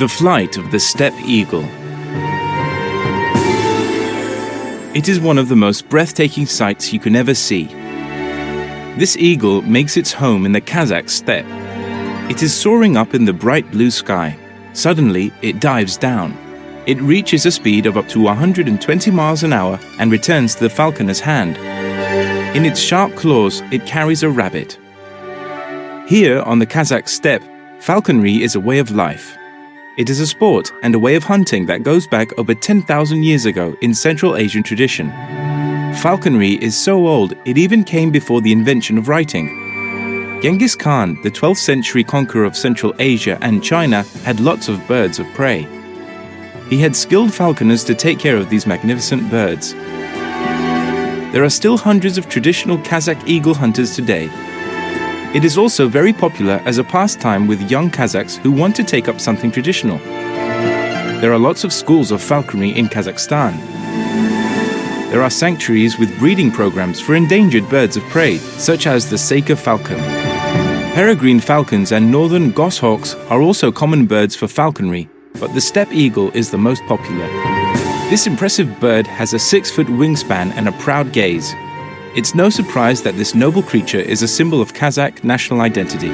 The flight of the steppe eagle. It is one of the most breathtaking sights you can ever see. This eagle makes its home in the Kazakh steppe. It is soaring up in the bright blue sky. Suddenly, it dives down. It reaches a speed of up to 120 miles an hour and returns to the falconer's hand. In its sharp claws, it carries a rabbit. Here on the Kazakh steppe, falconry is a way of life. It is a sport and a way of hunting that goes back over 10,000 years ago in Central Asian tradition. Falconry is so old, it even came before the invention of writing. Genghis Khan, the 12th century conqueror of Central Asia and China, had lots of birds of prey. He had skilled falconers to take care of these magnificent birds. There are still hundreds of traditional Kazakh eagle hunters today. It is also very popular as a pastime with young Kazakhs who want to take up something traditional. There are lots of schools of falconry in Kazakhstan. There are sanctuaries with breeding programs for endangered birds of prey, such as the Saka falcon. Peregrine falcons and northern goshawks are also common birds for falconry, but the steppe eagle is the most popular. This impressive bird has a 6-foot wingspan and a proud gaze. It's no surprise that this noble creature is a symbol of Kazakh national identity.